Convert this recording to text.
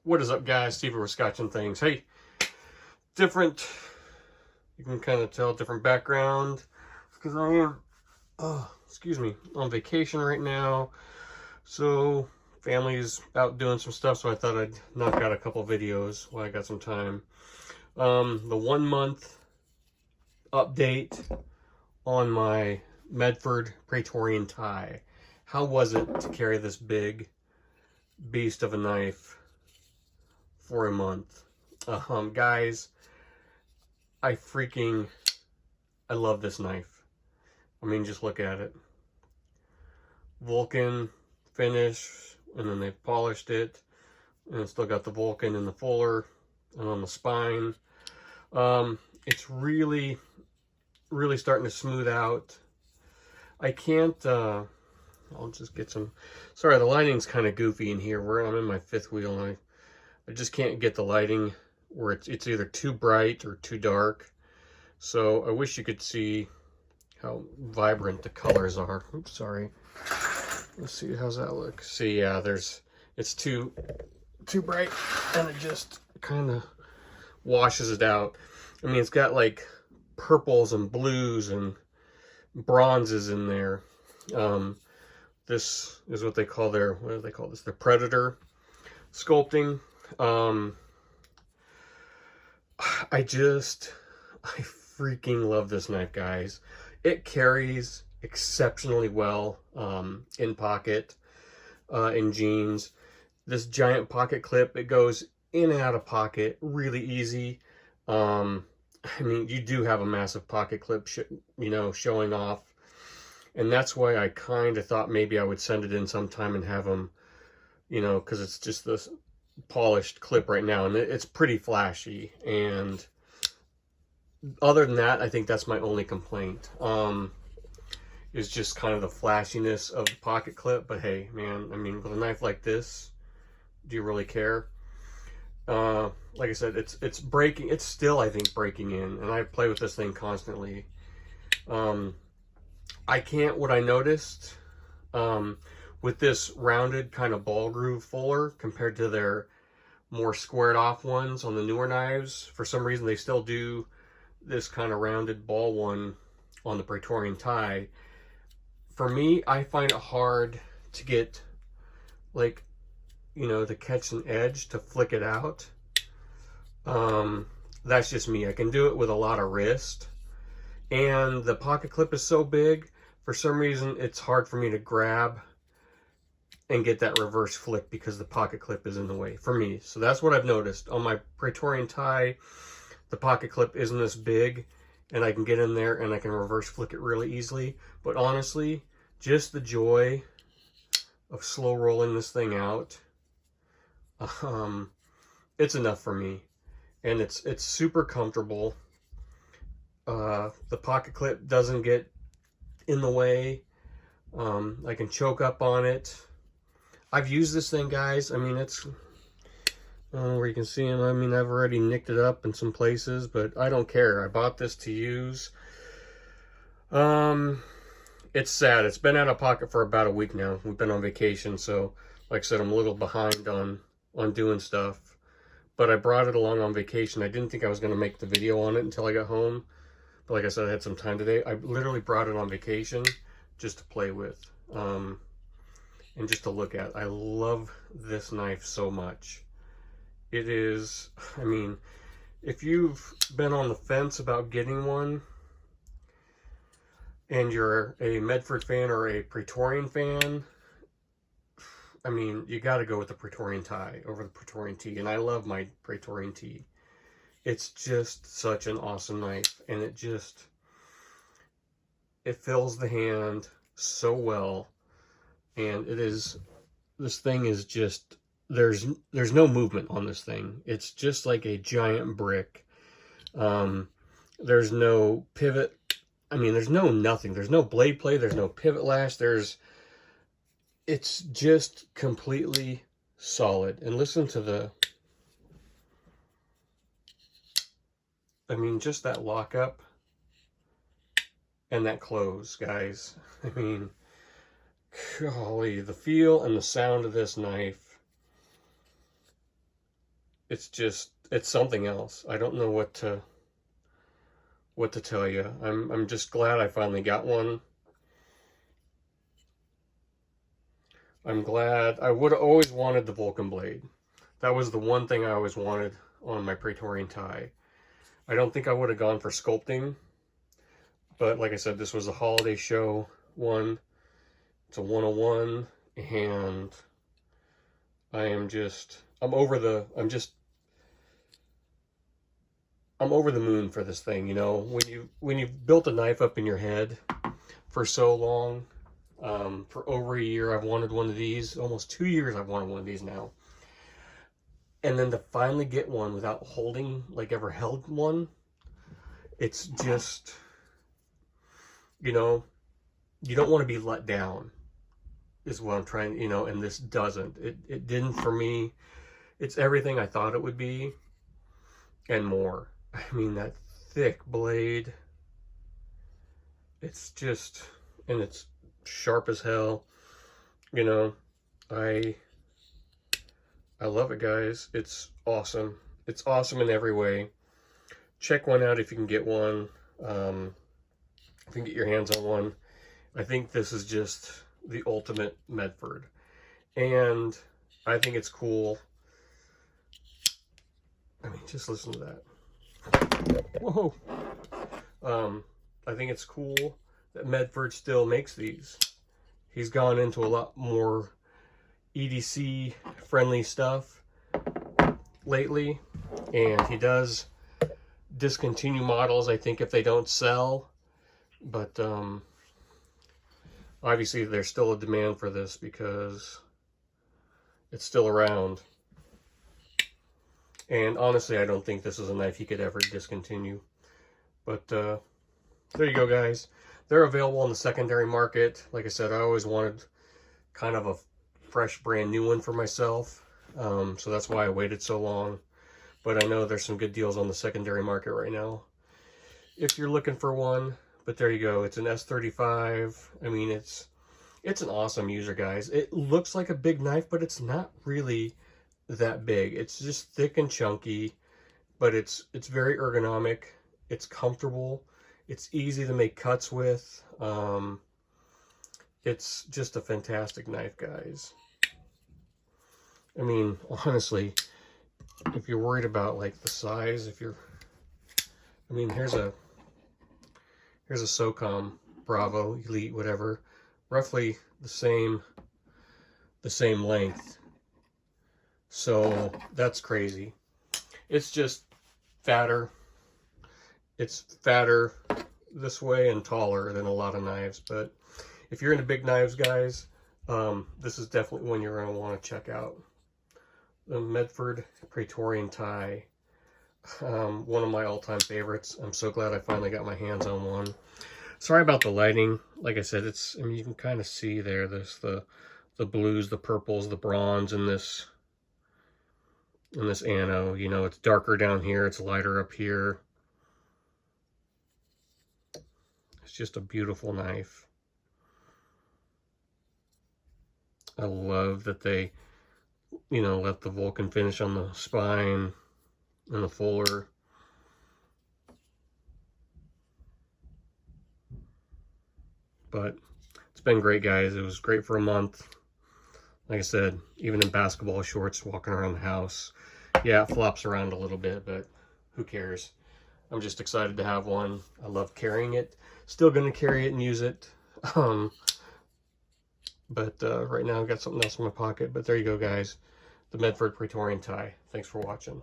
What is up, guys? Steve with Scotch and Things. Hey, different, you can kind of tell, different background, because I am, excuse me, on vacation right now. So, family's out doing some stuff, so I thought I'd knock out a couple videos while I got some time. The 1 month update on my Medford Praetorian tie. How was it to carry this big beast of a knife for a month? Guys, I love this knife. I mean, just look at it. Vulcan finish, and then they've polished it, and it's still got the Vulcan in the fuller and on the spine. It's really starting to smooth out. I can't, I'll just get some, sorry, the lighting's kind of goofy in here. I'm in my fifth wheel, and I just can't get the lighting where it's either too bright or too dark. So I wish you could see how vibrant the colors are. Oops, sorry. Let's see, how's that look? See, yeah, it's too bright, and it just kind of washes it out. I mean, it's got like purples and blues and bronzes in there. This is what they call what do they call this? Their Predator sculpting. I freaking love this knife, guys. It carries exceptionally well in pocket, in jeans. This giant pocket clip, it goes in and out of pocket really easy. I mean, you do have a massive pocket clip, showing off. And that's why I kind of thought maybe I would send it in sometime and have them, because it's just this polished clip right now, and it's pretty flashy. And other than that, I think that's my only complaint, is just kind of the flashiness of the pocket clip. But hey, man, I mean, with a knife like this, do you really care? Like I said, it's breaking. It's still, I think, breaking in, and I play with this thing constantly. What I noticed, with this rounded kind of ball groove fuller compared to their more squared off ones on the newer knives, for some reason they still do this kind of rounded ball one on the Praetorian tie. For me, I find it hard to get, like, to catch an edge, to flick it out. That's just me. I can do it with a lot of wrist, and the pocket clip is so big, for some reason it's hard for me to grab and get that reverse flick because the pocket clip is in the way for me. So that's what I've noticed on my Praetorian tie. The pocket clip isn't this big, and I can get in there and I can reverse flick it really easily. But honestly, just the joy of slow rolling this thing out, it's enough for me. And it's super comfortable. The pocket clip doesn't get in the way. I can choke up on it. I've used this thing, guys. I mean, it's, where you can see them. I mean, I've already nicked it up in some places, but I don't care. I bought this to use. It's sad. It's been out of pocket for about a week now. We've been on vacation, so like I said, I'm a little behind on doing stuff. But I brought it along on vacation. I didn't think I was going to make the video on it until I got home. But like I said, I had some time today. I literally brought it on vacation just to play with, and just to look at. I love this knife so much. It is, I mean, if you've been on the fence about getting one, and you're a Medford fan or a Praetorian fan, I mean, you got to go with the Praetorian tie over the Praetorian T. And I love my Praetorian T. It's just such an awesome knife, and it fills the hand so well. And this thing is just, there's no movement on this thing. It's just like a giant brick. There's no pivot. I mean, there's no nothing. There's no blade play. There's no pivot lash. It's just completely solid. And listen to I mean, just that lockup and that close, guys. I mean, golly, the feel and the sound of this knife it's something else. I don't know what to tell you. I'm just glad I finally got one. I'm glad. I would have always wanted the Vulcan blade. That was the one thing I always wanted on my Praetorian tie. I don't think I would have gone for sculpting, but like I said, this was a holiday show one. It's a 101, and I'm over the moon for this thing. You know, when you've built a knife up in your head for so long, for over a year, I've wanted one of these. Almost 2 years I've wanted one of these now. And then to finally get one without ever held one, it's just, you know, you don't want to be let down, is what I'm trying, you know, and this doesn't. It didn't for me. It's everything I thought it would be and more. I mean, that thick blade, it's just, and it's sharp as hell, you know. I love it, guys. It's awesome. It's awesome in every way. Check one out if you can get one. If you can get your hands on one. I think this is just the ultimate Medford. And I think it's cool. I mean, just listen to that. Whoa. I think it's cool that Medford still makes these. He's gone into a lot more EDC friendly stuff lately, and he does discontinue models, I think, if they don't sell, but obviously there's still a demand for this because it's still around. And honestly, I don't think this is a knife he could ever discontinue. But there you go, guys. They're available on the secondary market. Like I said, I always wanted kind of a fresh brand new one for myself, so that's why I waited so long. But I know there's some good deals on the secondary market right now if you're looking for one. But there you go. It's an S35. I mean, it's an awesome user, guys. It looks like a big knife, but it's not really that big. It's just thick and chunky, but it's very ergonomic. It's comfortable. It's easy to make cuts with. It's just a fantastic knife, guys. I mean, honestly, if you're worried about like the size, I mean, here's a SOCOM Bravo Elite, whatever, roughly the same length. So that's crazy. It's just fatter. It's fatter this way and taller than a lot of knives. But if you're into big knives, guys, this is definitely one you're going to want to check out. The Medford Praetorian tie. One of my all-time favorites. I'm so glad I finally got my hands on one. Sorry about the lighting. Like I said, I mean, you can kind of see there, there's the blues, the purples, the bronze in this ano. You know, it's darker down here, it's lighter up here. It's just a beautiful knife. I love that they, you know, left the Vulcan finish on the spine and the fuller. But it's been great, guys. It was great for a month. Like I said, even in basketball shorts, walking around the house. Yeah, it flops around a little bit, but who cares? I'm just excited to have one. I love carrying it. Still going to carry it and use it. But right now I've got something else in my pocket. But there you go, guys. The Medford Praetorian tie. Thanks for watching.